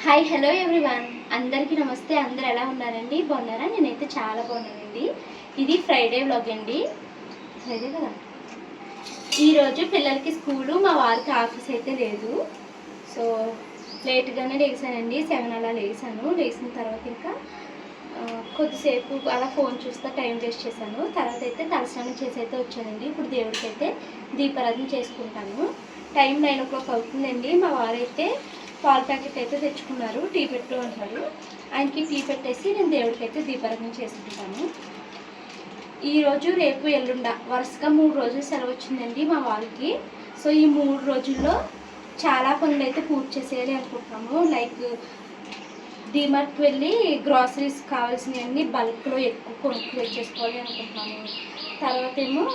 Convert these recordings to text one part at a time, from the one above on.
Hi hello everyone, అందరికీ నమస్తే. అందరు ఎలా ఉన్నారండి? బాగున్నారా? నేనైతే చాలా బాగున్నానండి. ఇది ఫ్రైడే వ్లాగ్ అండి. ఫ్రైడే కదా. ఈరోజు పిల్లలకి స్కూలు, మా వారికి ఆఫీస్ అయితే లేదు. సో లేట్గానే లేచానండి. 7 అలా లేచాను. లేచిన తర్వాత ఇంకా కొద్దిసేపు అలా ఫోన్ చూస్తా టైం వేస్ట్ చేశాను. తర్వాత అయితే తలస్నానం చేసి అయితే వచ్చానండి. ఇప్పుడు దేవుడికి అయితే దీపారాధన చేసుకుంటాను. టైం 9 o'clock అవుతుందండి. మా వారైతే పాల ప్యాకెట్ అయితే తెచ్చుకున్నారు. టీ పెట్టు అంటారు. ఆయనకి టీ పెట్టేసి నేను దేవుడికి అయితే దీపారాధన చేసుకుంటాను. ఈరోజు రేపు ఎల్లుండ వరుసగా 3 రోజులు సెలవు వచ్చిందండి మా వారికి. సో ఈ 3 రోజుల్లో చాలా పనులు అయితే పూర్తి చేసేయాలి అనుకుంటున్నాము. లైక్ డీమార్ట్కి వెళ్ళి గ్రాసరీస్ కావాల్సినవన్నీ బల్క్లో ఎక్కువ కొనుక్కు తెచ్చేసుకోవాలి అనుకుంటున్నాము. తర్వాత ఏమో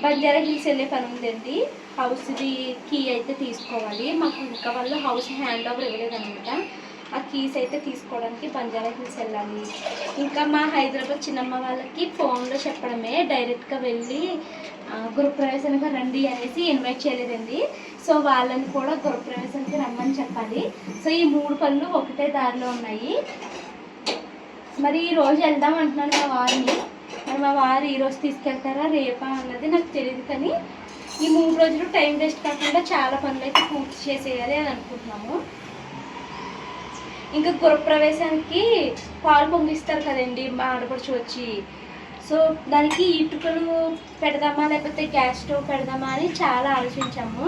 బంజారా హిల్స్ వెళ్ళే పని ఉందండి. హౌస్ది కీ అయితే తీసుకోవాలి. మాకు ఇంకా వాళ్ళు హౌస్ హ్యాండ్ ఓవర్ ఇవ్వలేదనమాట. ఆ కీస్ అయితే తీసుకోవడానికి బంజారా హిల్స్ వెళ్ళాలి. ఇంకా మా హైదరాబాద్ చిన్నమ్మ వాళ్ళకి ఫోన్లో చెప్పడమే, డైరెక్ట్గా వెళ్ళి గృహప్రవేశానికి రండి అనేసి ఇన్వైట్ చేయలేదండి. సో వాళ్ళని కూడా గృహప్రవేశానికి రమ్మని చెప్పాలి. సో ఈ 3 పనులు ఒకటే దారిలో ఉన్నాయి. మరి ఈరోజు వెళ్దాం అంటున్నాను మా వారిని. మరి మా వారు ఈరోజు తీసుకెళ్తారా రేపా అన్నది నాకు తెలియదు. కానీ ఈ 3 రోజులు టైం వేస్ట్ కాకుండా చాలా పనులు అయితే పూర్తి చేసేయాలి అని అనుకుంటున్నాము. ఇంకా గృహప్రవేశానికి పాలు పొంగిస్తారు కదండి మా ఆడపడుచు వచ్చి. సో దానికి ఇటుకలు పెడదామా లేకపోతే గ్యాస్ స్టవ్ పెడదామా అని చాలా ఆలోచించాము.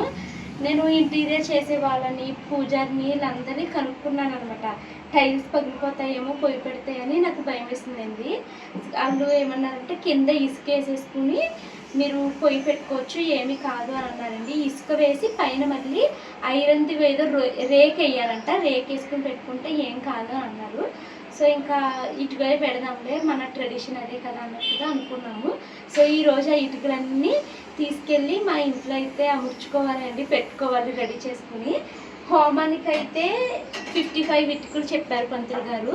నేను ఇంటీరియర్ చేసే వాళ్ళని, పూజారిని, వీళ్ళందరినీ కనుక్కున్నాను అనమాట. టైల్స్ పగిలిపోతాయేమో పొయ్యి పెడతాయని నాకు భయం వేసిందండి. వాళ్ళు ఏమన్నారంటే కింద ఇసుక వేసేసుకుని మీరు పొయ్యి పెట్టుకోవచ్చు, ఏమీ కాదు అని అన్నారండి. ఇసుక వేసి పైన మళ్ళీ ఐరన్ది ఏదో రేక్ వేయాలంట. రేక్ వేసుకుని పెట్టుకుంటే ఏం కాదు అని అన్నారు. సో ఇంకా ఇటుకలే పెడదాంలే, మన ట్రెడిషన్ అదే కదా అన్నట్టుగా అనుకున్నాము. సో ఈరోజు ఆ ఇటుకలన్నీ తీసుకెళ్ళి మా ఇంట్లో అయితే అమర్చుకోవాలండి, పెట్టుకోవాలి రెడీ చేసుకుని. హోమానికి అయితే 55 ఇటుకలు చెప్పారు పంతులు గారు.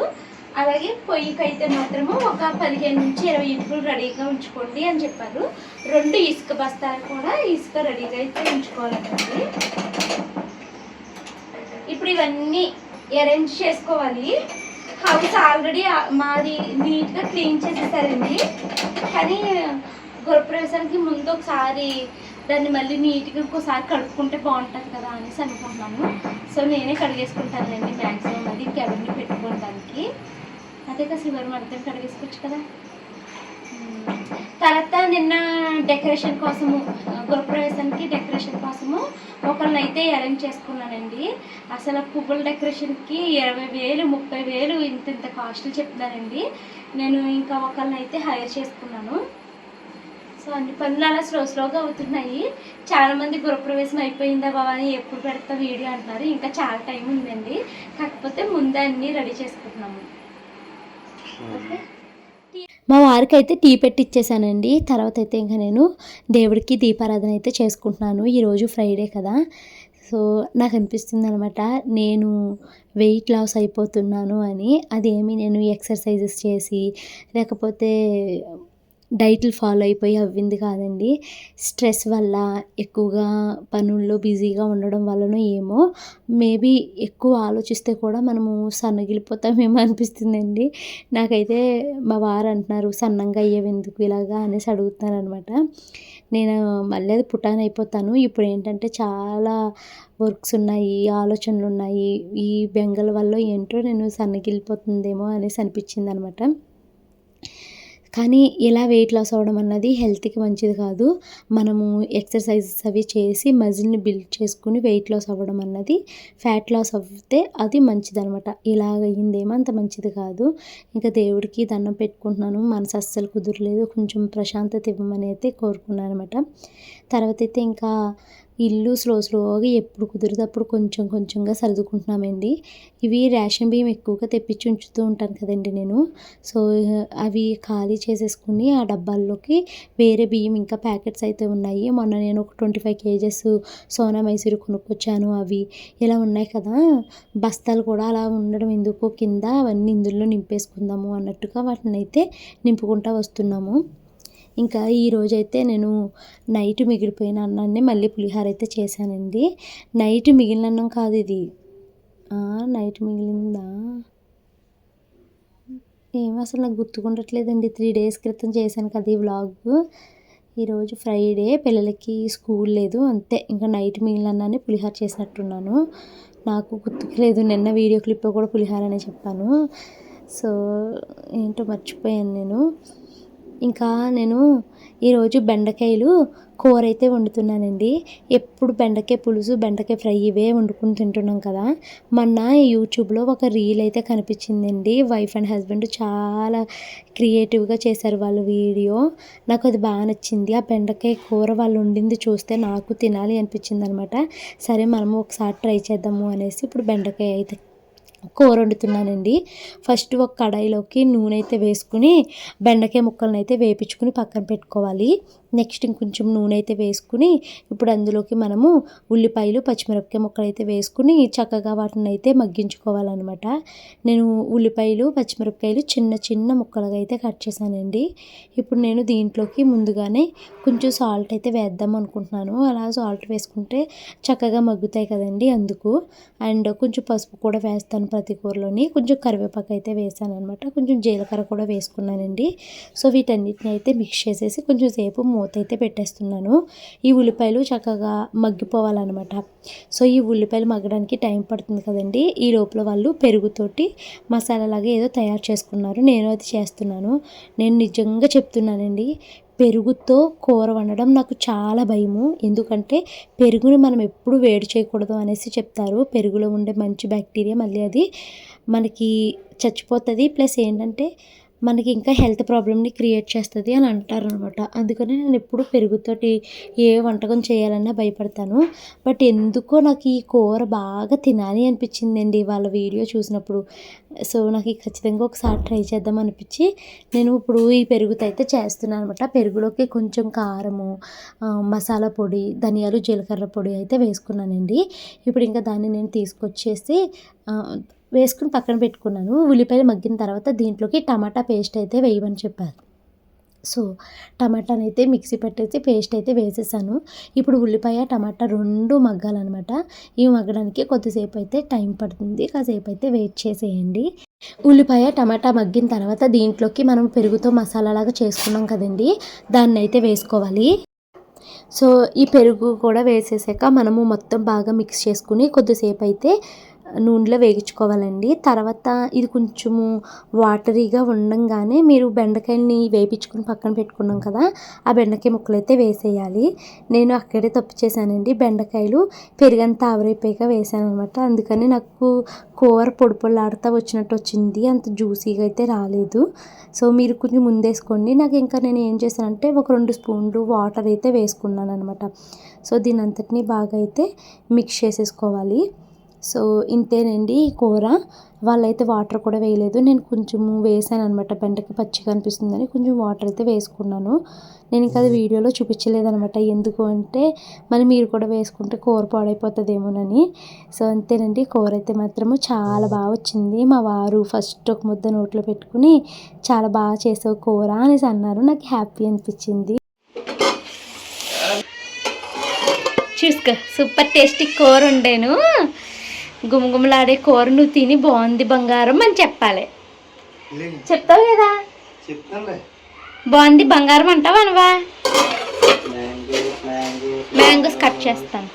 అలాగే పొయ్యికి అయితే మాత్రము ఒక 15 నుంచి 20 ఇటుకలు రెడీగా ఉంచుకోండి అని చెప్పారు. 2 ఇసుక బస్తాలు కూడా ఇసుక రెడీగా అయితే ఉంచుకోవాలండి. ఇప్పుడు ఇవన్నీ అరేంజ్ చేసుకోవాలి. హౌస్ ఆల్రెడీ మాది నీట్గా క్లీన్ చేసేసారండి. కానీ గృహప్రవేశానికి ముందు ఒకసారి దాన్ని మళ్ళీ నీట్గా ఇంకోసారి కడుక్కుంటే బాగుంటుంది కదా అనేసి అనుకుంటున్నాను. సో నేనే కడిగేసుకుంటానండి మ్యాక్సిమం. అది ఇంకెవరిని పెట్టుకోవడానికి అదే కదా శివరు మడతం కడిగేసుకోవచ్చు కదా. తర్వాత నిన్న డెకరేషన్ కోసము, గృహప్రవేశానికి డెకరేషన్ కోసము ఒకళ్ళనైతే అరేంజ్ చేసుకున్నానండి. అసలు పువ్వుల డెకరేషన్కి 20,000 30,000 ఇంత కాస్ట్లు చెప్తున్నారండి. నేను ఇంకా ఒకళ్ళనైతే హైర్ చేసుకున్నాను. సో అన్ని పనులు అలా స్లోగా అవుతున్నాయి. చాలామంది గృహప్రవేశం అయిపోయిందా బాబా అని ఎప్పుడు పెడతా వీడియో అంటున్నారు. ఇంకా చాలా టైం ఉందండి. కాకపోతే ముందే అన్నీ రెడీ చేసుకుంటున్నాము. ఓకే, మా వారికి అయితే టీ పెట్టి ఇచ్చేసానండి. తర్వాత అయితే ఇంకా నేను దేవుడికి దీపారాధన అయితే చేసుకుంటున్నాను. ఈరోజు ఫ్రైడే కదా. సో నాకు అనిపిస్తుంది అనమాట, నేను వెయిట్ లాస్ అయిపోతున్నాను అని. అదేమి నేను ఎక్సర్సైజెస్ చేసి లేకపోతే డైట్లు ఫాలో అయిపోయి అవ్వింది కాదండి. స్ట్రెస్ వల్ల, ఎక్కువగా పనుల్లో బిజీగా ఉండడం వల్లనో ఏమో, మేబీ ఎక్కువ ఆలోచిస్తే కూడా మనము సన్నగిలిపోతామేమో అనిపిస్తుందండి. నాకైతే మా వారు అంటున్నారు, సన్నంగా అయ్యేవెందుకు ఇలాగా అనేసి అడుగుతున్నారు అనమాట. నేను మళ్ళీ అది పుటాన్ అయిపోతాను. ఇప్పుడు ఏంటంటే చాలా వర్క్స్ ఉన్నాయి, ఆలోచనలు ఉన్నాయి. ఈ బెంగల వల్ల ఏంటో నేను సన్నగిలిపోతుందేమో అనేసి అనిపించింది అనమాట. కానీ ఇలా వెయిట్ లాస్ అవ్వడం అన్నది హెల్త్కి మంచిది కాదు. మనము ఎక్సర్సైజెస్ అవి చేసి మజిల్ని బిల్డ్ చేసుకుని వెయిట్ లాస్ అవ్వడం అన్నది, ఫ్యాట్ లాస్ అవుతే అది మంచిదనమాట. ఇలాగ అయ్యిందేమో అంత మంచిది కాదు. ఇంకా దేవుడికి దండం పెట్టుకుంటున్నాను. మనసు అస్సలు కుదరలేదు. కొంచెం ప్రశాంతత ఇవ్వమని అయితే కోరుకున్నాను అనమాట. తర్వాత అయితే ఇంకా ఇల్లు స్లోగా ఎప్పుడు కుదిరితే అప్పుడు కొంచెం కొంచెంగా సర్దుకుంటున్నామండి. ఇవి రేషన్ బియ్యం ఎక్కువగా తెప్పించి ఉంచుతూ ఉంటాను కదండి నేను. సో అవి ఖాళీ చేసేసుకుని ఆ డబ్బాల్లోకి వేరే బియ్యం ఇంకా ప్యాకెట్స్ అయితే ఉన్నాయి. మొన్న నేను ఒక 25 kgs సోనా మైసూర్ కొనుక్కొచ్చాను. అవి ఇలా ఉన్నాయి కదా, బస్తాలు కూడా అలా ఉండడం ఎందుకు, కింద అవన్నీ ఇందులో నింపేసుకుందాము అన్నట్టుగా వాటిని అయితే నింపుకుంటూ వస్తున్నాము. ఇంకా ఈరోజైతే నేను నైట్ మిగిలిపోయిన అన్నాన్ని మళ్ళీ పులిహోర అయితే చేశానండి. నైట్ మిగిలిన అన్నం కాదు ఇది, నైట్ మిగిలిందా ఏమో అసలు నాకు గుర్తుకుండట్లేదండి. 3 డేస్ క్రితం చేశాను కదా ఈ వ్లాగ్. ఈరోజు ఫ్రైడే, పిల్లలకి స్కూల్ లేదు. అంతే ఇంకా నైట్ మిగిలినన్నాన్ని పులిహోర చేసినట్టున్నాను. నాకు గుర్తుకు లేదు. నిన్న వీడియో క్లిప్లో కూడా పులిహోర అనే చెప్పాను. సో ఏంటో మర్చిపోయాను నేను. ఇంకా నేను ఈరోజు బెండకాయలు కూర అయితే వండుతున్నానండి. ఎప్పుడు బెండకాయ పులుసు, బెండకాయ ఫ్రై ఇవే వండుకుని తింటున్నాం కదా. మొన్న యూట్యూబ్లో ఒక రీల్ అయితే కనిపించిందండి. వైఫ్ అండ్ హస్బెండ్ చాలా క్రియేటివ్గా చేశారు వాళ్ళ వీడియో. నాకు అది బాగా నచ్చింది. ఆ బెండకాయ కూర వాళ్ళు వండింది చూస్తే నాకు తినాలి అనిపించింది అనమాట. సరే మనము ఒకసారి ట్రై చేద్దాము అనేసి ఇప్పుడు బెండకాయ అయితే కూర వండుతున్నానండి. ఫస్ట్ ఒక కడాయిలోకి నూనె అయితే వేసుకుని బెండకాయ ముక్కలను అయితే వేపించుకుని పక్కన పెట్టుకోవాలి. నెక్స్ట్ ఇంకొంచెం నూనె అయితే వేసుకుని ఇప్పుడు అందులోకి మనము ఉల్లిపాయలు, పచ్చిమిరపకాయ ముక్కలు అయితే వేసుకుని చక్కగా వాటిని అయితే మగ్గించుకోవాలన్నమాట. నేను ఉల్లిపాయలు, పచ్చిమిరపకాయలు చిన్న చిన్న ముక్కలుగా అయితే కట్ చేశానండి. ఇప్పుడు నేను దీంట్లోకి ముందుగానే కొంచెం సాల్ట్ అయితే వేద్దాం అనుకుంటున్నాను. అలా సాల్ట్ వేసుకుంటే చక్కగా మగ్గుతాయి కదండి, అందుకు. అండ్ కొంచెం పసుపు కూడా వేస్తాను ప్రతి కూరలోని. కొంచెం కరివేపాకు అయితే వేసాను అనమాట. కొంచెం జీలకర్ర కూడా వేసుకున్నానండి. సో వీటన్నిటిని అయితే మిక్స్ చేసేసి కొంచెం సేపు మూత అయితే పెట్టేస్తున్నాను. ఈ ఉల్లిపాయలు చక్కగా మగ్గిపోవాలన్నమాట. సో ఈ ఉల్లిపాయలు మగ్గడానికి టైం పడుతుంది కదండి. ఈ లోపల వాళ్ళు పెరుగుతోటి మసాలాలాగా ఏదో తయారు చేసుకున్నారు. నేను అది చేస్తున్నాను. నేను నిజంగా చెప్తున్నానండి, పెరుగుతో కూర వండడం నాకు చాలా భయము. ఎందుకంటే పెరుగుని మనం ఎప్పుడు వేడి చేయకూడదు అనేసి చెప్తారు. పెరుగులో ఉండే మంచి బ్యాక్టీరియా మళ్ళీ అది మనకి చచ్చిపోతుంది. ప్లస్ ఏంటంటే మనకి ఇంకా హెల్త్ ప్రాబ్లమ్ని క్రియేట్ చేస్తుంది అని అంటారనమాట. అందుకని నేను ఎప్పుడు పెరుగుతోటి ఏ వంటకం చేయాలన్నా భయపడతాను. బట్ ఎందుకో నాకు ఈ కూర బాగా తినాలి అనిపించిందండి వాళ్ళ వీడియో చూసినప్పుడు. సో నాకు ఖచ్చితంగా ఒకసారి ట్రై చేద్దాం అనిపించి నేను ఇప్పుడు ఈ పెరుగుతో అయితే చేస్తున్నాను అనమాట. పెరుగులోకి కొంచెం కారము, మసాలా పొడి, ధనియాలు, జీలకర్ర పొడి అయితే వేసుకున్నానండి. ఇప్పుడు ఇంకా దాన్ని నేను తీసుకొచ్చేసి వేసుకుని పక్కన పెట్టుకున్నాను. ఉల్లిపాయలు మగ్గిన తర్వాత దీంట్లోకి టమాటా పేస్ట్ అయితే వేయమని చెప్పారు. సో టమాటాని అయితే మిక్సీ పెట్టేసి పేస్ట్ అయితే వేసేసాను. ఇప్పుడు ఉల్లిపాయ, టమాటా రెండు మగ్గాలన్నమాట. ఇవి మగ్గడానికి కొద్దిసేపు అయితే టైం పడుతుంది. కాసేపు అయితే వెయిట్ చేసేయండి. ఉల్లిపాయ, టమాటా మగ్గిన తర్వాత దీంట్లోకి మనం పెరుగుతో మసాలాలాగా చేసుకున్నాం కదండి, దాన్ని అయితే వేసుకోవాలి. సో ఈ పెరుగు కూడా వేసేసాక మనము మొత్తం బాగా మిక్స్ చేసుకుని కొద్దిసేపు అయితే నూనెలో వేగించుకోవాలండి. తర్వాత ఇది కొంచెము వాటరీగా ఉండంగానే మీరు బెండకాయలని వేపించుకుని పక్కన పెట్టుకున్నాం కదా, ఆ బెండకాయ ముక్కలు అయితే వేసేయాలి. నేను అక్కడే తప్పు చేశానండి. బెండకాయలు పెరుగంతా ఆవిరైపోయాక వేసాను అనమాట. అందుకని నాకు కూర పొడి పొడిలాడుతూ వచ్చినట్టు వచ్చింది. అంత జ్యూసీగా అయితే రాలేదు. సో మీరు కొంచెం ముందేసుకోండి. నాకు ఇంకా నేను ఏం చేశానంటే ఒక 2 స్పూన్లు వాటర్ అయితే వేసుకున్నాను అనమాట. సో దీని అంతటినీ బాగా అయితే మిక్స్ చేసేసుకోవాలి. సో ఇంతేనండి ఈ కూర. వాళ్ళైతే వాటర్ కూడా వేయలేదు. నేను కొంచెము వేసాను అనమాట. బెండకాయ పచ్చిగా అనిపిస్తుందని కొంచెం వాటర్ అయితే వేసుకున్నాను. నేను ఇంకా అది వీడియోలో చూపించలేదనమాట. ఎందుకు అంటే మరి మీరు కూడా వేసుకుంటే కూర పాడైపోతుందేమోనని. సో అంతేనండి, కూర అయితే మాత్రము చాలా బాగా వచ్చింది. మా వారు ఫస్ట్ ఒక ముద్ద నోట్లో పెట్టుకుని చాలా బాగా చేసావు కూర అనేసి అన్నారు. నాకు హ్యాపీ అనిపించింది. చూసుకో, సూపర్ టేస్టీ కూర వండాను. గుమగుమలాడే కూర నువ్వు తిని బాగుంది బంగారం అని చెప్పాలి. చెప్తావు కదా, బాగుంది బంగారం అంటావా అనవా? మ్యాంగోస్ కట్ చేస్తాను.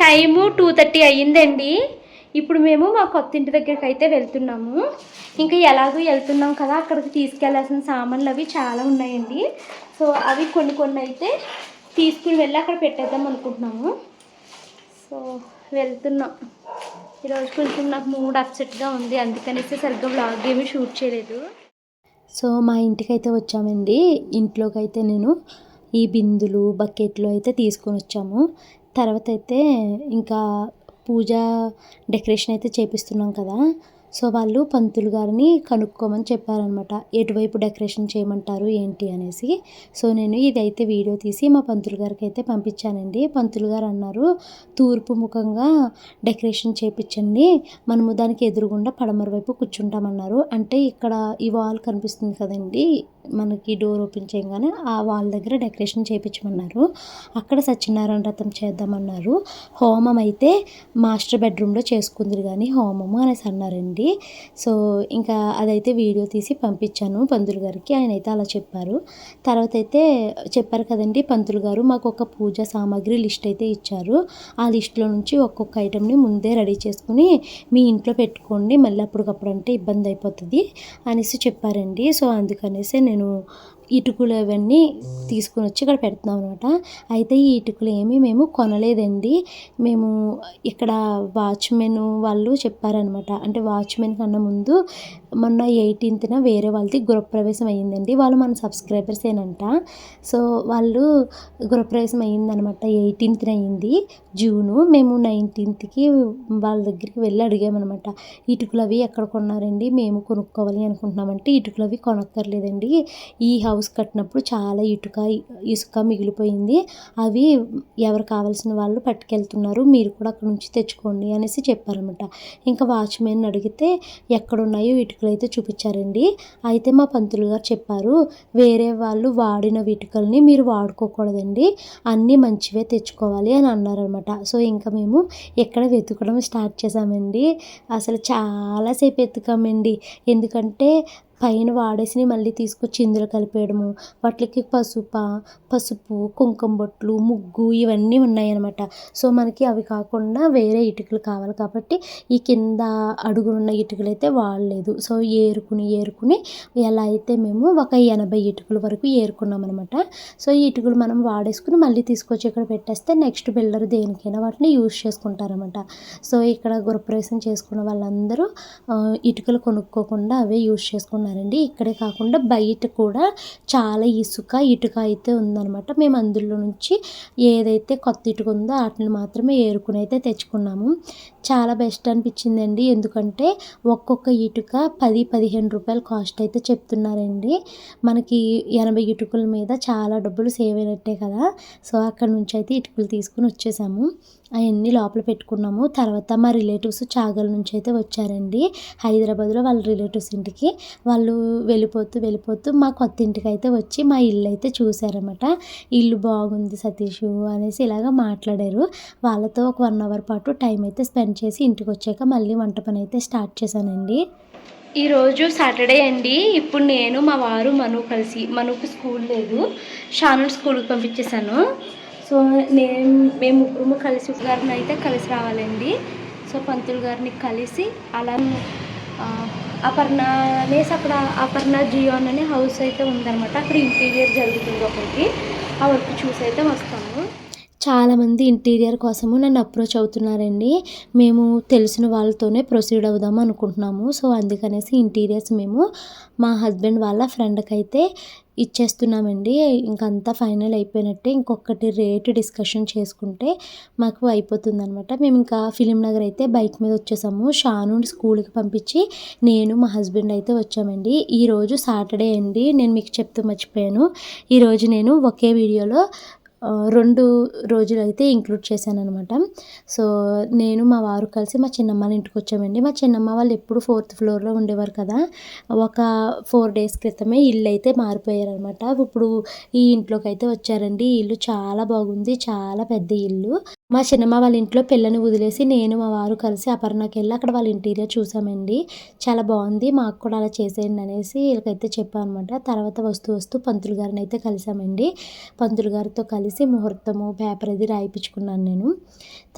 టైము 2:30 అయ్యిందండి. ఇప్పుడు మేము మా కొత్త ఇంటి దగ్గరికి అయితే వెళ్తున్నాము. ఇంకా ఎలాగో వెళ్తున్నాం కదా, అక్కడికి తీసుకెళ్లాల్సిన సామాన్లు అవి చాలా ఉన్నాయండి. సో అవి కొన్ని కొన్ని అయితే తీసుకుని వెళ్ళి అక్కడ పెట్టేద్దాం అనుకుంటున్నాము. సో వెళ్తున్నాం. ఈరోజు కొంచెం నాకు మూడ్ అప్సెట్గా ఉంది, అందుకనేసి సరిగ్గా వ్లాగ్ ఏమీ షూట్ చేయలేదు. సో మా ఇంటికి అయితే వచ్చామండి. ఇంట్లోకి అయితే నేను ఈ బిందులు, బకెట్లు అయితే తీసుకొని వచ్చాము. తర్వాత అయితే ఇంకా పూజ డెకరేషన్ అయితే చేపిస్తున్నాం కదా. సో వాళ్ళు పంతులు గారిని కనుక్కోమని చెప్పారనమాట, ఎటువైపు డెకరేషన్ చేయమంటారు ఏంటి అనేసి. సో నేను ఇదైతే వీడియో తీసి మా పంతులు గారికి అయితే పంపించానండి. పంతులు గారు అన్నారు, తూర్పు ముఖంగా డెకరేషన్ చేయించండి, మనము దానికి ఎదురుగుండా పడమర వైపు కూర్చుంటామన్నారు. అంటే ఇక్కడ ఈ వాల్ కనిపిస్తుంది కదండి, మనకి డోర్ ఓపెన్ చేయగానే ఆ వాల్ దగ్గర డెకరేషన్ చేయించమన్నారు. అక్కడ సత్యనారాయణ వ్రతం చేద్దామన్నారు. హోమం అయితే మాస్టర్ బెడ్రూమ్లో చేసుకుందరు కానీ హోమము అనేసి అన్నారండి. సో ఇంకా అదైతే వీడియో తీసి పంపించాను పంతులు గారికి. ఆయన అయితే అలా చెప్పారు. తర్వాత అయితే చెప్పారు కదండి పంతులు గారు, మాకు ఒక పూజా సామాగ్రి లిస్ట్ అయితే ఇచ్చారు. ఆ లిస్టులో నుంచి ఒక్కొక్క ఐటెంని ముందే రెడీ చేసుకుని మీ ఇంట్లో పెట్టుకోండి, మళ్ళీ అప్పటికప్పుడు అంటే ఇబ్బంది అయిపోతుంది అనేసి చెప్పారండి. సో అందుకనేసి నేను ఇటుకలు అవన్నీ తీసుకుని వచ్చి ఇక్కడ పెడుతున్నాం అనమాట. అయితే ఈ ఇటుకలు ఏమీ మేము కొనలేదండి. మేము ఇక్కడ వాచ్మెన్ వాళ్ళు చెప్పారనమాట. అంటే వాచ్మెన్ కన్నా ముందు మొన్న 18న వేరే వాళ్ళది గృహప్రవేశం అయ్యిందండి. వాళ్ళు మన సబ్స్క్రైబర్సేనంట. సో వాళ్ళు గృహప్రవేశం అయ్యిందనమాట. 18న అయ్యింది జూను. మేము 19కి వాళ్ళ దగ్గరికి వెళ్ళి అడిగామన్నమాట, ఇటుకలు అవి ఎక్కడ కొన్నారండి, మేము కొనుక్కోవాలి అనుకుంటున్నామంటే, ఇటుకలు అవి కొనక్కర్లేదండి, ఈ హౌస్ కట్టినప్పుడు చాలా ఇసుక మిగిలిపోయింది, అవి ఎవరు కావాల్సిన వాళ్ళు పట్టుకెళ్తున్నారు, మీరు కూడా అక్కడ నుంచి తెచ్చుకోండి అనేసి చెప్పారన్నమాట. ఇంకా వాచ్మెన్ అడిగితే ఎక్కడున్నాయో ఇటుకలు అయితే చూపించారండి. అయితే మా పంతులు గారు చెప్పారు, వేరే వాళ్ళు వాడిన ఇటుకల్ని మీరు వాడుకోకూడదండి, అన్నీ మంచివే తెచ్చుకోవాలి అని అన్నారనమాట. సో ఇంకా మేము ఎక్కడ వెతకడం స్టార్ట్ చేసామండి. అసలు చాలాసేపు వెతకామండి. ఎందుకంటే పైన వాడేసినవి మళ్ళీ తీసుకొచ్చి ఇందులో కలిపేయడము, వాటికి పసుపు, కుంకుమ బొట్లు, ముగ్గు ఇవన్నీ ఉన్నాయన్నమాట. సో మనకి అవి కాకుండా వేరే ఇటుకలు కావాలి కాబట్టి ఈ కింద అడుగునున్న ఇటుకలు అయితే వాడలేదు. సో ఏరుకుని ఎలా అయితే మేము ఒక 80 ఇటుకల వరకు ఏరుకున్నామన్నమాట. సో ఈ ఇటుకలు మనం వాడేసుకుని మళ్ళీ తీసుకొచ్చి ఇక్కడ పెట్టేస్తే నెక్స్ట్ బిల్డర్ దేనికైనా వాటిని యూజ్ చేసుకుంటారన్నమాట. సో ఇక్కడ గృహప్రవేశం చేసుకున్న వాళ్ళందరూ ఇటుకలు కొనుక్కోకుండా అవే యూజ్ చేసుకున్నారండి. ఇక్కడే కాకుండా బయట కూడా చాలా ఇటుక అయితే ఉందన్నమాట. మేము అందులో నుంచి ఏదైతే కొత్త ఇటుక ఉందో వాటిని మాత్రమే ఏరుకుని అయితే తెచ్చుకున్నాము. చాలా బెస్ట్ అనిపించిందండి. ఎందుకంటే ఒక్కొక్క ఇటుక 10-15 రూపాయలు కాస్ట్ అయితే చెప్తున్నారండి. మనకి 80 ఇటుకల మీద చాలా డబ్బులు సేవ్ అయినట్టే కదా. సో అక్కడ నుంచి అయితే ఇటుకలు తీసుకుని వచ్చేసాము. అవన్నీ లోపల పెట్టుకున్నాము. తర్వాత మా రిలేటివ్స్ చాగల నుంచి అయితే వచ్చారండి, హైదరాబాద్లో వాళ్ళ రిలేటివ్స్ ఇంటికి. వాళ్ళు వెళ్ళిపోతూ మా కొత్త ఇంటికి అయితే వచ్చి మా ఇల్లు అయితే చూసారన్నమాట. ఇల్లు బాగుంది సతీష్ అనేసి ఇలాగ మాట్లాడారు. వాళ్ళతో ఒక 1 అవర్ పాటు టైం అయితే స్పెండ్ చేసి ఇంటికి వచ్చాక మళ్ళీ వంట పని అయితే స్టార్ట్ చేశానండి. ఈరోజు సాటర్డే అండి. ఇప్పుడు నేను మా వారు మనుకు స్కూల్ లేదు, షాను స్కూల్కి పంపించేశాను. సో మేము ముగ్గురు కలిసి గారిని అయితే కలిసి రావాలండి. సో పంతులు గారిని కలిసి అలా అపర్ణ అనేసి అక్కడ అపర్ణ జియోన్ అనే హౌస్ అయితే ఉందన్నమాట. అక్కడ ఇంటీరియర్ జరుగుతుంది ఒకటి, ఆ వర్క్ చూసి అయితే వస్తాము. చాలామంది ఇంటీరియర్ కోసము నన్ను అప్రోచ్ అవుతున్నారండి. మేము తెలిసిన వాళ్ళతోనే ప్రొసీడ్ అవుదాము అనుకుంటున్నాము. సో అందుకనేసి ఇంటీరియర్స్ మేము మా హస్బెండ్ వాళ్ళ ఫ్రెండ్కి అయితే ఇచ్చేస్తున్నామండి. ఇంకంతా ఫైనల్ అయిపోయినట్టే. ఇంకొకటి రేటు డిస్కషన్ చేసుకుంటే మాకు అయిపోతుందనమాట. మేము ఇంకా ఫిలిం నగర్ అయితే బైక్ మీద వచ్చేసాము. షాను స్కూల్కి పంపించి నేను మా హస్బెండ్ అయితే వచ్చామండి. ఈరోజు సాటర్డే అండి. నేను మీకు చెప్తూ మర్చిపోయాను, ఈరోజు నేను ఒకే వీడియోలో 2 రోజులు అయితే ఇంక్లూడ్ చేశాననమాట. సో నేను మా వారు కలిసి మా చిన్నమ్మ ఇంటికి వచ్చామండి. మా చిన్నమ్మ వాళ్ళు ఎప్పుడు 4th ఫ్లోర్లో ఉండేవారు కదా. ఒక 4 డేస్ క్రితమే ఇల్లు అయితే మారిపోయారనమాట. ఇప్పుడు ఈ ఇంట్లోకి అయితే వచ్చారండి. ఈ ఇల్లు చాలా బాగుంది, చాలా పెద్ద ఇల్లు. మా చిన్నమ్మ వాళ్ళ ఇంట్లో పిల్లని వదిలేసి నేను మా వారు కలిసి అపర్ణకి వెళ్ళి అక్కడ వాళ్ళ ఇంటీరియర్ చూసామండి. చాలా బాగుంది, మాకు కూడా అలా చేసేయండి అనేసి వీళ్ళకైతే చెప్పాను అనమాట. తర్వాత వస్తూ పంతులు గారిని అయితే కలిసామండి. పంతులు గారితో కలిసి ముహూర్తము పేపర్ అది రాయించుకున్నాను నేను.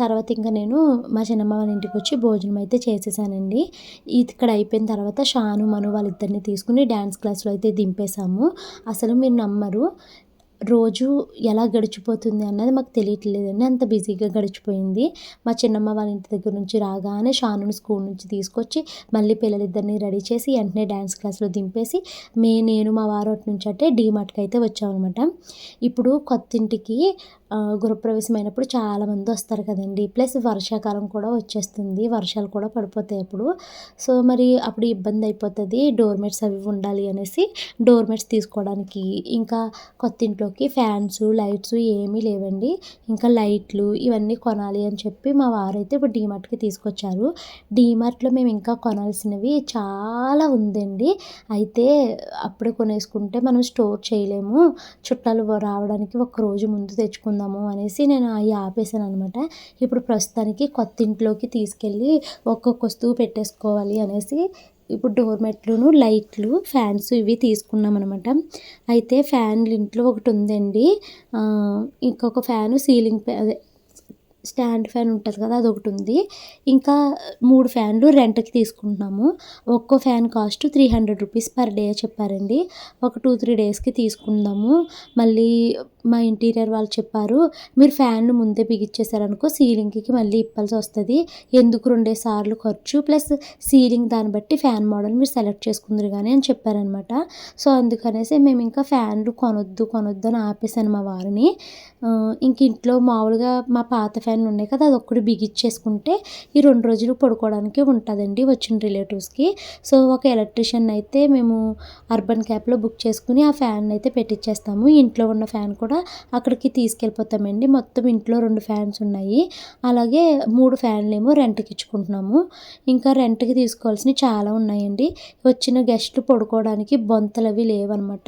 తర్వాత ఇంకా నేను మా చిన్నమ్మ వాళ్ళ ఇంటికి వచ్చి భోజనం అయితే చేసేసానండి. ఇక్కడ అయిపోయిన తర్వాత షాను మను వాళ్ళిద్దరిని తీసుకుని డ్యాన్స్ క్లాస్లో అయితే దింపేశాము. అసలు మీరు నమ్మరు, రోజు ఎలా గడిచిపోతుంది అన్నది మాకు తెలియట్లేదండి, అంత బిజీగా గడిచిపోయింది. మా చిన్నమ్మ వాళ్ళ ఇంటి దగ్గర నుంచి రాగానే షానుని స్కూల్ నుంచి తీసుకొచ్చి మళ్ళీ పిల్లలిద్దరిని రెడీ చేసి వెంటనే డ్యాన్స్ క్లాస్లో దింపేసి నేను మా వారు అటు నుంచి అంటే డీమార్ట్కి అయితే వచ్చామన్నమాట. ఇప్పుడు కొత్త ఇంటికి గృహప్రవేశం అయినప్పుడు చాలామంది వస్తారు కదండి. ప్లస్ వర్షాకాలం కూడా వచ్చేస్తుంది. వర్షాలు కూడా పడిపోతాయి అప్పుడు. సో, మరి అప్పుడు ఇబ్బంది అయిపోతుంది. డోర్ మ్యాట్స్ అవి ఉండాలి అనేసి డోర్ మ్యాట్స్ తీసుకోవడానికి, ఇంకా కొత్త ఇంట్లోకి ఫ్యాన్స్, లైట్స్ ఏమీ లేవండి. ఇంకా లైట్లు ఇవన్నీ కొనాలి అని చెప్పి మా వారైతే ఇప్పుడు డీమార్ట్‌కి తీసుకొచ్చారు. డీమార్ట్‌లో మేము ఇంకా కొనాల్సినవి చాలా ఉందండి. అయితే అప్పుడే కొనేసుకుంటే మనం స్టోర్ చేయలేము. చుట్టాలు రావడానికి ఒక్కరోజు ముందు తెచ్చుకుందాము అనేసి నేను అవి ఆపేసాననమాట. ఇప్పుడు ప్రస్తుతానికి కొత్త ఇంట్లోకి తీసుకెళ్ళి ఒక్కొక్క వస్తువు పెట్టేసుకోవాలి అనేసి ఇప్పుడు డోర్ మెట్లును, లైట్లు, ఫ్యాన్స్ ఇవి తీసుకున్నామనమాట. అయితే ఫ్యాన్లు ఇంట్లో ఒకటి ఉందండి. ఇంకొక ఫ్యాను సీలింగ్ అదే స్టాండ్ ఫ్యాన్ ఉంటుంది కదా, అదొకటి ఉంది. ఇంకా 3 ఫ్యాన్లు రెంట్‌కి తీసుకుంటున్నాము. ఒక్కో fan cost 300 rupees per day చెప్పారండి. ఒక 2-3 డేస్‌కి తీసుకుందాము. మళ్ళీ మా ఇంటీరియర్ వాళ్ళు చెప్పారు, మీరు ఫ్యాన్‌లు ముందే బిగించేసారనుకో సీలింగ్‌కి మళ్ళీ ఇప్పాల్సి వస్తది. ఎందుకు 2 సార్లు ఖర్చు, ప్లస్ సీలింగ్ దాన్ని బట్టి ఫ్యాన్ మోడల్ మీరు సెలెక్ట్ చేసుకుందురు గానీ అని చెప్పారనమాట. సో, అందుకనేసి మేము ఇంకా ఫ్యాన్లు కొనొద్దు అని ఆపేసాను మా వారిని. ఇంక ఇంట్లో మామూలుగా మా పాత ఫ్యాన్లు ఉన్నాయి కదా, అదొక్కటి బిగించేసుకుంటే ఈ 2 రోజులు పడుకోవడానికి ఉంటుందండి వచ్చిన రిలేటివ్స్‌కి. సో, ఒక ఎలక్ట్రీషియన్ అయితే మేము అర్బన్ క్యాబ్‌లో బుక్ చేసుకుని ఆ ఫ్యాన్ అయితే పెట్టించేస్తాము. ఇంట్లో ఉన్న ఫ్యాన్ కూడా అక్కడికి తీసుకెళ్ళిపోతామండి. మొత్తం ఇంట్లో 2 ఫ్యాన్స్ ఉన్నాయి. అలాగే 3 ఫ్యాన్లేమో రెంట్‌కి ఇచ్చుకుంటున్నాము. ఇంకా రెంట్‌కి తీసుకోవాల్సినవి చాలా ఉన్నాయండి. వచ్చిన గెస్టులు పడుకోవడానికి బొంతలవి లేవనమాట.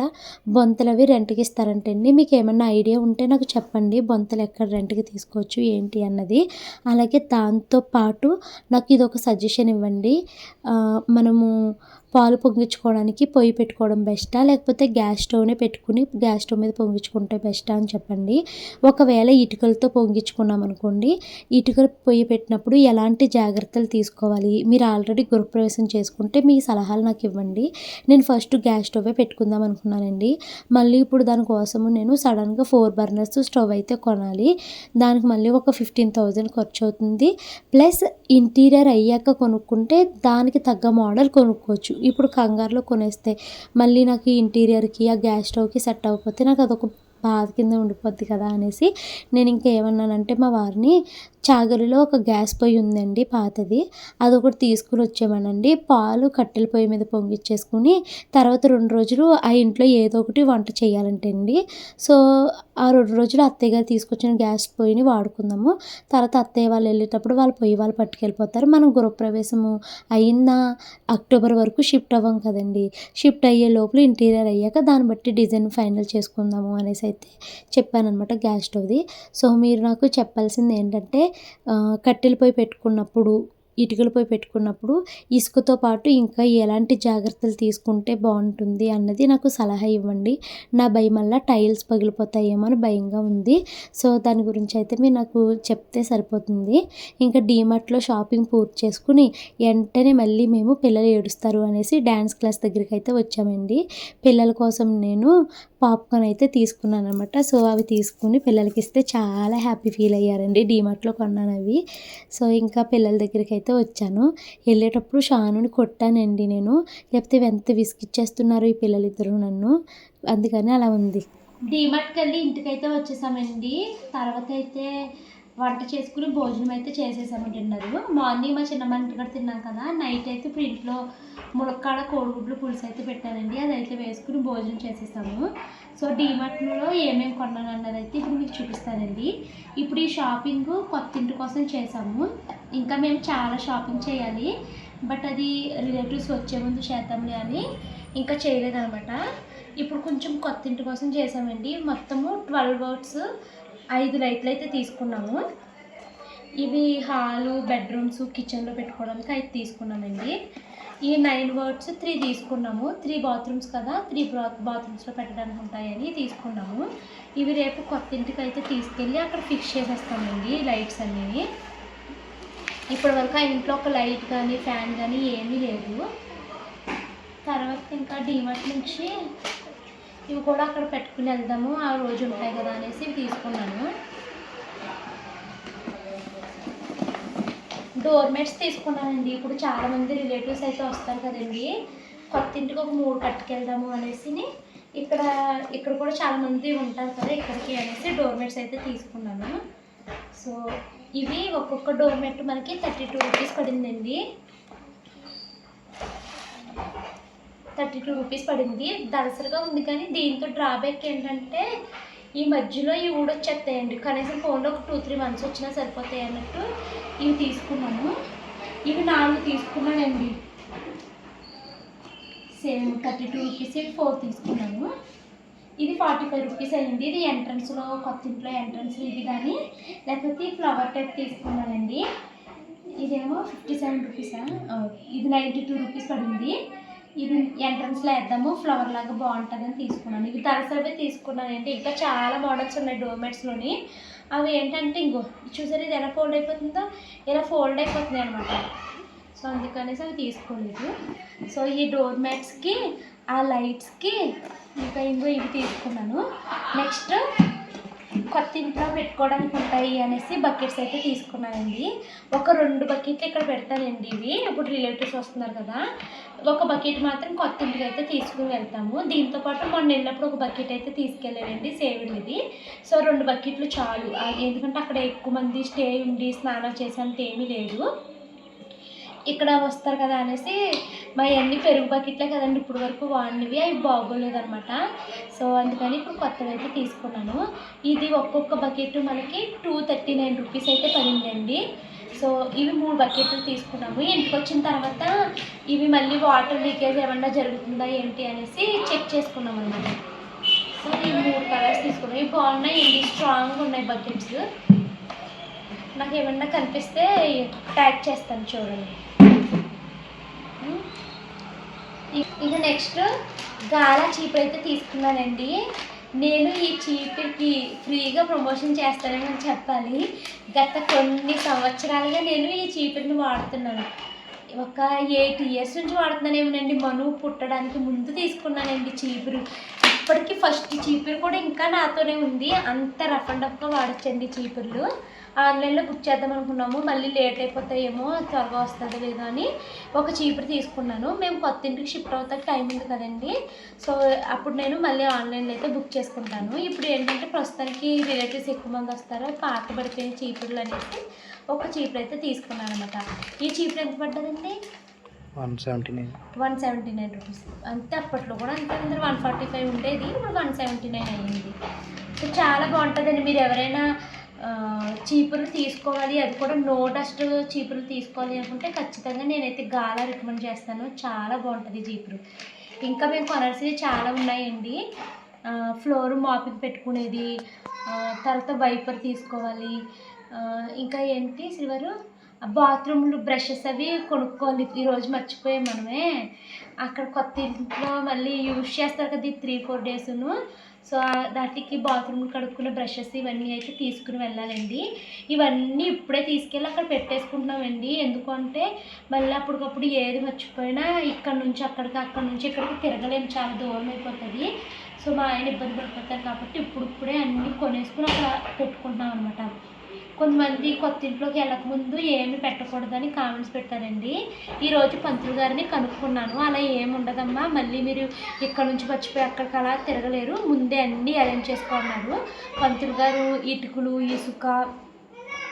బొంతలవి రెంట్‌కి ఇస్తారంటండి. మీకేమన్నా ఐడియా ఉంటే నాకు చెప్పండి. బొంతలు ఎక్కడ రెంట్‌కి తీసుకోవచ్చు ఏంటి అన్నది. అలాగే దాంతో పాటు నాకు ఇదొక సజెషన్ ఇవ్వండి. మనము పాలు పొంగించుకోవడానికి పొయ్యి పెట్టుకోవడం బెస్టా? లేకపోతే గ్యాస్ స్టవ్‌నే పెట్టుకుని గ్యాస్ స్టవ్ మీద పొంగించుకుంటే బెస్టా అని చెప్పండి. ఒకవేళ ఇటుకలతో పొంగించుకున్నామనుకోండి, ఇటుకలు పొయ్యి పెట్టినప్పుడు ఎలాంటి జాగ్రత్తలు తీసుకోవాలి? మీరు ఆల్రెడీ గృహప్రవేశం చేసుకుంటే మీ సలహాలు నాకు ఇవ్వండి. నేను ఫస్ట్ గ్యాస్ స్టవ్వే పెట్టుకుందాం అనుకున్నానండి. మళ్ళీ ఇప్పుడు దానికోసము నేను సడన్‌గా 4 బర్నర్స్ స్టవ్ అయితే కొనాలి. దానికి మళ్ళీ ఒక 15,000 ఖర్చవుతుంది. ప్లస్ ఇంటీరియర్ అయ్యాక కొనుక్కుంటే దానికి తగ్గ మోడల్ కొనుక్కోవచ్చు. ఇప్పుడు కంగారులో కొనేస్తే మళ్ళీ నాకు ఈ ఇంటీరియర్‌కి, ఆ గ్యాస్ స్టవ్‌కి సెట్ అవ్వకపోతే నాకు అదొక బాధ కింద ఉండిపోద్ది కదా అనేసి నేను ఇంకా ఏమన్నానంటే మా వారిని, చాగలిలో ఒక గ్యాస్ పొయ్యి ఉందండి పాతది. అదొకటి తీసుకొని వచ్చేయమనండి. పాలు కట్టెల పొయ్యి మీద పొంగిచ్చేసుకొని తర్వాత 2 రోజులు ఆ ఇంట్లో ఏదో ఒకటి వంట చేయాలంటండి. సో, ఆ 2 రోజులు అత్తయ్య గారు తీసుకొచ్చిన గ్యాస్ పొయ్యిని వాడుకుందాము. తర్వాత అత్తయ్య వాళ్ళు వెళ్ళేటప్పుడు వాళ్ళ పొయ్యి వాళ్ళు పట్టుకెళ్ళిపోతారు. మనం గృహప్రవేశము అయిన అక్టోబర్ వరకు షిఫ్ట్ అవ్వం కదండీ. షిఫ్ట్ అయ్యే లోపల ఇంటీరియర్ అయ్యాక దాన్ని బట్టి డిజైన్ ఫైనల్ చేసుకుందాము అనేసి అయితే చెప్పాననమాట గ్యాస్ స్టవ్‌ది. సో, మీరు నాకు చెప్పాల్సింది ఏంటంటే కట్టెల పొయ్యి పెట్టుకున్నప్పుడు, ఇటుకల పొయ్యి పెట్టుకున్నప్పుడు ఇసుకతో పాటు ఇంకా ఎలాంటి జాగ్రత్తలు తీసుకుంటే బాగుంటుంది అన్నది నాకు సలహా ఇవ్వండి. నా భయమల్లా టైల్స్ పగిలిపోతాయేమో అని భయంగా ఉంది. సో, దాని గురించి అయితే మీరు నాకు చెప్తే సరిపోతుంది. ఇంకా డీమార్ట్‌లో షాపింగ్ పూర్తి చేసుకుని వెంటనే మళ్ళీ మేము పిల్లలు ఏడుస్తారు అనేసి డ్యాన్స్ క్లాస్ దగ్గరికి అయితే వచ్చామండి. పిల్లల కోసం నేను పాప్కార్న్ అయితే తీసుకున్నాననమాట. సో, అవి తీసుకొని పిల్లలకి ఇస్తే చాలా హ్యాపీ ఫీల్ అయ్యారండి. డీమార్ట్‌లో కొన్నాను అవి. సో, ఇంకా పిల్లల దగ్గరికి అయితే వచ్చాను. వెళ్ళేటప్పుడు షానుని కొట్టానండి నేను. లేకపోతే ఎంత విసిగిచ్చేస్తున్నారో ఈ పిల్లలిద్దరూ నన్ను. అందుకని అలా ఉంది. డీమార్ట్‌కి వెళ్ళి ఇంటికైతే వచ్చేసామండి. తర్వాత అయితే వంట చేసుకుని భోజనం అయితే చేసేసాము డిన్నరు. మార్నింగ్ మా చిన్నమ్మ ఇంటికాడ తిన్నాం కదా, నైట్ అయితే ఇప్పుడు ఇంట్లో ములక్కాడ కోడిగుడ్లు పులుసు అయితే పెట్టానండి. అదైతే వేసుకుని భోజనం చేసేసాము. సో, డీమార్ట్‌లో ఏమేమి కొన్నాను అన్నది అయితే ఇప్పుడు మీకు చూపిస్తానండి. ఇప్పుడు ఈ షాపింగ్ కొత్త ఇంటి కోసం చేసాము. ఇంకా మేము చాలా షాపింగ్ చేయాలి. బట్ అది రిలేటివ్స్ వచ్చే ముందు చేద్దాంలే అని ఇంకా చేయలేదనమాట. ఇప్పుడు కొంచెం కొత్త ఇంటి కోసం చేసామండి. మొత్తము 12 వాట్స్ 5 లైట్లు అయితే తీసుకున్నాము. ఇవి హాలు, బెడ్రూమ్స్, కిచెన్లో పెట్టుకోవడానికి 5 తీసుకున్నామండి. ఈ 9 వాట్స్ 3 తీసుకున్నాము. 3 బాత్రూమ్స్ కదా, 3 బాత్రూమ్స్లో పెట్టడానికి ఉంటాయని తీసుకున్నాము. ఇవి రేపు కొత్త ఇంటికి అయితే తీసుకెళ్ళి అక్కడ ఫిక్స్ చేసేస్తామండి లైట్స్ అన్నీ. ఇప్పటి వరకు ఆ ఇంట్లో ఒక లైట్ కానీ ఫ్యాన్ కానీ ఏమీ లేదు. తర్వాత ఇంకా డీమార్ట్ నుంచి ఇవి కూడా అక్కడ పెట్టుకుని వెళ్దాము, ఆ రోజు ఉంటాయి కదా అనేసి ఇవి తీసుకున్నాను. డోర్ మ్యాట్స్ తీసుకున్నానండి. ఇప్పుడు చాలామంది రిలేటివ్స్ అయితే వస్తారు కదండి, కొత్త ఇంటికి ఒక 3 పట్టుకెళ్దాము అనేసి ఇక్కడ కూడా చాలామంది ఉంటారు కదా ఇక్కడికి అనేసి డోర్మెట్స్ అయితే తీసుకున్నాను. సో ఇవి ఒక్కొక్క డోర్మెట్ మనకి 32 రూపీస్ పడిందండి. 32 రూపీస్ పడింది. దళసరిగా ఉంది, కానీ దీంతో డ్రాబ్యాక్ ఏంటంటే ఈ మధ్యలో ఈ ఊడొచ్చేస్తాయండి. కనీసం ఫోన్లో ఒక 2-3 మంత్స్ వచ్చినా సరిపోతాయి అన్నట్టు ఇవి తీసుకున్నాను. ఇవి 4 తీసుకున్నానండి. సేమ్ 32 రూపీస్, ఇవి 4 తీసుకున్నాను. ఇది 45 రూపీస్ అయింది. ఇది ఎంట్రన్స్లో, కొత్త ఇంట్లో ఎంట్రన్స్లో ఇది కానీ, లేకపోతే ఫ్లవర్ టైప్ తీసుకున్నానండి. ఇదేమో 57 రూపీసా, ఇది 92 రూపీస్ పడింది. ఇది ఎంట్రన్స్లో వేద్దాము, ఫ్లవర్ లాగా బాగుంటుందని తీసుకున్నాను. ఇవి తలసరివే తీసుకున్నానండి. ఇంకా చాలా మోడల్స్ ఉన్నాయి డోర్మెట్స్లోని. అవి ఏంటంటే ఇంకో చూసారు, ఇది ఎలా ఫోల్డ్ అయిపోతుందో, ఇలా ఫోల్డ్ అయిపోతుంది అనమాట. సో అందుకనేసి అవి తీసుకోలేదు. సో ఈ డోర్ మ్యాట్స్కి, ఆ లైట్స్కి, ఇంకా ఇంకో ఇవి తీసుకున్నాను. నెక్స్ట్ కొత్త ఇంట్లో పెట్టుకోవడానికి ఉంటాయి అనేసి బకెట్స్ అయితే తీసుకున్నానండి. ఒక 2 బకెట్లు ఇక్కడ పెడతానండి. ఇవి ఇప్పుడు రిలేటివ్స్ వస్తున్నారు కదా, ఒక బకెట్ మాత్రం కొత్త ఇంటికి అయితే తీసుకుని వెళ్తాము. దీంతోపాటు మొన్న వెళ్ళినప్పుడు ఒక బకెట్ అయితే తీసుకెళ్ళానండి, సేవింగ్ ఇది. సో 2 బకెట్లు చాలు, ఎందుకంటే అక్కడ ఎక్కువ మంది స్టే ఉండి స్నానం చేసేంత ఏమీ లేదు. ఇక్కడ వస్తారు కదా అనేసి మా అన్ని పెరుగు బకెట్లే కదండి ఇప్పుడు వరకు వాడినవి, అవి బాగోలేదన్నమాట. సో అందుకని ఇప్పుడు కొత్తవి అయితే తీసుకున్నాను. ఇది ఒక్కొక్క బకెట్ మనకి 239 రూపీస్ అయితే పడిందండి. సో ఇవి 3 బకెట్లు తీసుకున్నాము. ఇంటికి వచ్చిన తర్వాత ఇవి మళ్ళీ వాటర్ లీకేజ్ ఏమన్నా జరుగుతుందా ఏంటి అనేసి చెక్ చేసుకున్నాం అన్నమాట. సో ఈ 3 కలర్స్ తీసుకున్నాం. ఇవి బాగున్నాయండి, స్ట్రాంగ్గా ఉన్నాయి బకెట్స్. నాకు ఏమన్నా కనిపిస్తే ట్యాగ్ చేస్తాను చూడండి. ఇక నెక్స్ట్ గాలా చీపురు అయితే తీసుకున్నానండి. నేను ఈ చీపురుకి ఫ్రీగా ప్రమోషన్ చేస్తానని చెప్పాలి. గత కొన్ని సంవత్సరాలుగా నేను ఈ చీపురుని వాడుతున్నాను. ఒక 8 ఇయర్స్ నుంచి వాడుతున్నానేమోనండి. మనువు పుట్టడానికి ముందు తీసుకున్నానండి చీపురు. ఇప్పటికీ ఫస్ట్ చీపురు కూడా ఇంకా నాతోనే ఉంది. అంత రఫ్ అండ్ టఫ్గా వాడచ్చండి చీపుర్లు. ఆన్లైన్లో బుక్ చేద్దాం అనుకున్నాము, మళ్ళీ లేట్ అయిపోతాయేమో, త్వరగా వస్తుందో లేదో అని ఒక చీపురు తీసుకున్నాను. మేము కొత్త ఇంటికి షిఫ్ట్ అవుతాకి టైం ఉంది కదండి. సో అప్పుడు నేను మళ్ళీ ఆన్లైన్లో అయితే బుక్ చేసుకుంటాను. ఇప్పుడు ఏంటంటే ప్రస్తుతానికి రిలేటివ్స్ ఎక్కువ మంది వస్తారు, పాత పడిపోయిన చీపుర్లు అనేసి ఒక చీపురు అయితే తీసుకున్నాను అనమాట. ఈ చీపురు ఎంత పడ్డదండి? 179 రూపీస్. అంతే, అప్పట్లో కూడా అంతే, 145 ఉండేది, ఇప్పుడు 179 అయ్యింది. సో చాలా బాగుంటుందండి. మీరు ఎవరైనా చీపుర్లు తీసుకోవాలి, అది కూడా నో డస్ట్ చీపుర్లు తీసుకోవాలి అనుకుంటే ఖచ్చితంగా నేనైతే గాలా రికమెండ్ చేస్తాను. చాలా బాగుంటుంది చీపురు. ఇంకా మేము కొనాల్సినవి చాలా ఉన్నాయండి. ఫ్లోర్ మాపింగ్ పెట్టుకునేది, తర్వాత వైపర్ తీసుకోవాలి, ఇంకా ఏంటి సిల్వరు బాత్రూమ్లు బ్రషెస్ అవి కొనుక్కోవాలి. ఈరోజు మర్చిపోయాం మనమే. అక్కడ కొత్త ఇంట్లో మళ్ళీ యూజ్ చేస్తారు కదా 3-4 డేస్ను. సో వాటికి బాత్రూమ్ కడుక్కునే బ్రషెస్ ఇవన్నీ అయితే తీసుకుని వెళ్ళాలండి. ఇవన్నీ ఇప్పుడే తీసుకెళ్ళి అక్కడ పెట్టేసుకుంటున్నామండి. ఎందుకంటే మళ్ళీ అప్పటికప్పుడు ఏది మర్చిపోయినా ఇక్కడ నుంచి అక్కడికి, అక్కడ నుంచి ఇక్కడికి తిరగలేము, చాలా దూరం అయిపోతుంది. సో మా ఆయన ఇబ్బంది పడిపోతారు కాబట్టి ఇప్పుడే అన్నీ కొనేసుకుని అక్కడ పెట్టుకుంటున్నాం అనమాట. కొంతమంది కొత్త ఇంట్లోకి వెళ్ళకముందు ఏమి పెట్టకూడదని కామెంట్స్ పెట్టారండి. ఈరోజు పంతులు గారిని కనుక్కున్నాను, అలా ఏమి ఉండదమ్మా, మళ్ళీ మీరు ఇక్కడ నుంచి మర్చిపోయి అక్కడికి అలా తిరగలేరు, ముందే అన్నీ అరేంజ్ చేసుకున్నారు. పంతులు గారు ఇటుకలు, ఇసుక,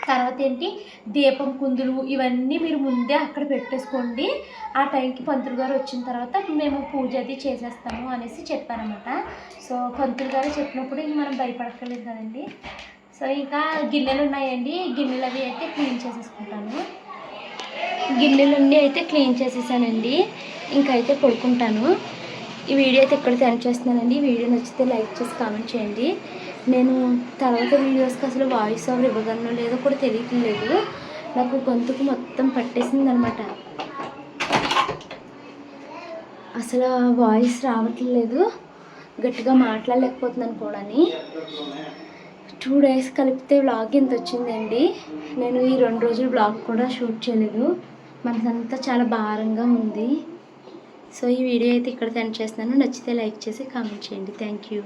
తర్వాత ఏంటి దీపం కుందులు, ఇవన్నీ మీరు ముందే అక్కడ పెట్టేసుకోండి. ఆ టైంకి పంతులు గారు వచ్చిన తర్వాత మేము పూజ అది చేసేస్తాము అనేసి చెప్పారన్నమాట. సో పంతులు గారు చెప్పినప్పుడు ఇంక మనం భయపడక్కర్లేదు కదండి. సో ఇంకా గిన్నెలు ఉన్నాయండి, గిన్నెలు అవి అయితే క్లీన్ చేసేసుకుంటాను. గిన్నెలన్నీ అయితే క్లీన్ చేసేసానండి. ఇంకైతే పడుకుంటాను. ఈ వీడియో అయితే ఇక్కడ సెండ్ చేస్తున్నానండి. ఈ వీడియో నచ్చితే లైక్ చేసి కామెంట్ చేయండి. నేను తర్వాత వీడియోస్కి అసలు వాయిస్ ఓవర్ ఇవ్వగలను లేదో కూడా తెలియట్లేదు. నాకు గొంతుకు మొత్తం పట్టేసింది అనమాట. అసలు వాయిస్ రావట్లేదు, గట్టిగా మాట్లాడలేకపోతున్నాను కూడా. 2 డేస్ కలిపితే వ్లాగ్ ఎంత వచ్చిందండి. నేను ఈ 2 రోజులు వ్లాగ్ కూడా షూట్ చేయలేదు, మనసంతా చాలా భారంగా ఉంది. సో ఈ వీడియో అయితే ఇక్కడ సెండ్ చేస్తున్నాను. నచ్చితే లైక్ చేసి కామెంట్ చేయండి. Thank you.